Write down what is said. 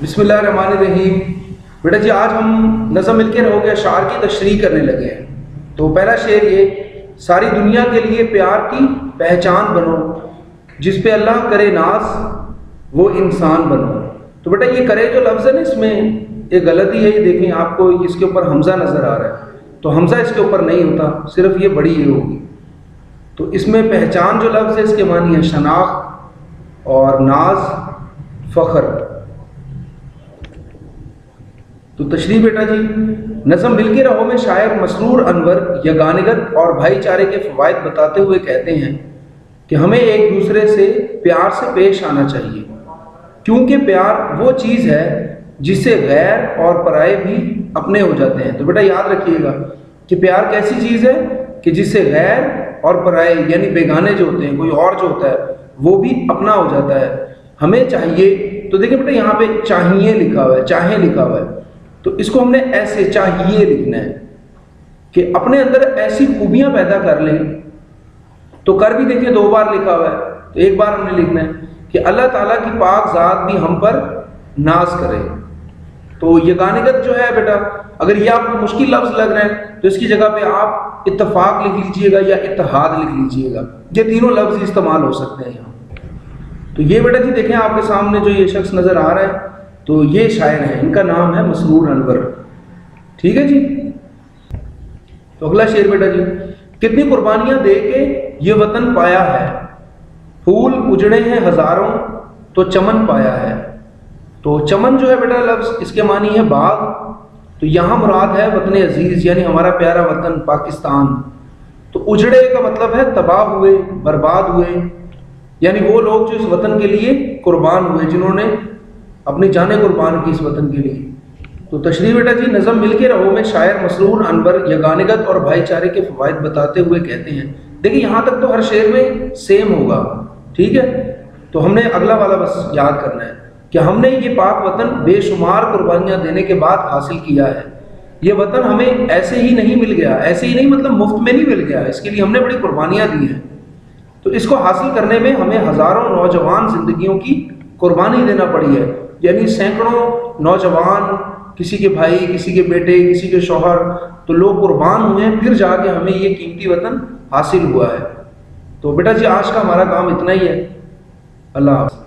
बिस्मिल्लाहिर्रहमानिर्रहीम। बेटा जी आज हम नज़म मिल के रहोगे अशार की तशरीह करने लगे हैं। तो पहला शेर ये, सारी दुनिया के लिए प्यार की पहचान बनो, जिस पे अल्लाह करे नाज वो इंसान बनो। तो बेटा ये करे जो लफ्ज़ है ना, इसमें एक गलती है। ये देखें, आपको इसके ऊपर हमज़ा नज़र आ रहा है, तो हमज़ा इसके ऊपर नहीं होता, सिर्फ ये बड़ी ये होगी। तो इसमें पहचान जो लफ्ज़ है इसके मानी है शनाख्त और नाज, फ़ख्र। तो तशरीह बेटा जी, नज़म मिल के रहो में शायर मसरूर अनवर यगानिगत और भाईचारे के फ़वाइद बताते हुए कहते हैं कि हमें एक दूसरे से प्यार से पेश आना चाहिए, क्योंकि प्यार वो चीज़ है जिससे गैर और पराये भी अपने हो जाते हैं। तो बेटा याद रखिएगा कि प्यार कैसी चीज़ है कि जिससे गैर और पराये यानी बेगाने जो होते हैं, कोई और जो होता है वो भी अपना हो जाता है। हमें चाहिए, तो देखिए बेटा यहाँ पे चाहिए लिखा हुआ है, चाहे लिखा हुआ है, तो इसको हमने ऐसे चाहिए लिखना है कि अपने अंदर ऐसी खूबियां पैदा कर लें। तो कर भी देखिए दो बार लिखा हुआ है, तो एक बार हमने लिखना है कि अल्लाह ताला की पाक ज़ात भी हम पर नाज करे। तो ये गानिगत जो है बेटा, अगर ये आपको मुश्किल लफ्ज़ लग रहे हैं तो इसकी जगह पे आप इत्तफाक लिख लीजिएगा या इत्तेहाद लिख लीजिएगा। ये तीनों लफ्ज़ इस्तेमाल हो सकते हैं यहाँ। तो ये बेटा जी देखें आपके सामने जो ये शख्स नज़र आ रहा है, तो ये शायर है, इनका नाम है मसरूर अनवर। ठीक है जी। तो अगला शेर बेटा जी, कितनी कुर्बानियां दे के ये वतन पाया है, फूल उजड़े हैं हजारों तो चमन पाया है। तो चमन जो है बेटा लफ्ज़, इसके मानी है बाग। तो यहाँ मुराद है वतन अजीज़ यानी हमारा प्यारा वतन पाकिस्तान। तो उजड़े का मतलब है तबाह हुए, बर्बाद हुए, यानी वो लोग जो इस वतन के लिए कुर्बान हुए, जिन्होंने अपनी जानें कुर्बान की इस वतन के लिए। तो तशरीह बेटा जी, नज़म मिल के रहो में शायर मसरूर अनवर यगानिगत और भाईचारे के फ़वाइद बताते हुए कहते हैं। देखिए यहाँ तक तो हर शेर में सेम होगा, ठीक है। तो हमने अगला वाला बस याद करना है कि हमने ये पाक वतन बेशुमार कुर्बानियाँ देने के बाद हासिल किया है। ये वतन हमें ऐसे ही नहीं मिल गया, ऐसे ही नहीं मतलब मुफ्त में नहीं मिल गया, इसके लिए हमने बड़ी कुर्बानियाँ दी हैं। तो इसको हासिल करने में हमें हज़ारों नौजवान ज़िंदगियों की कुर्बानी देना पड़ी है, यानी सैकड़ों नौजवान, किसी के भाई, किसी के बेटे, किसी के शौहर, तो लोग कुर्बान हुए हैं, फिर जाके हमें ये कीमती वतन हासिल हुआ है। तो बेटा जी आज का हमारा काम इतना ही है। अल्लाह हाफ़िज़।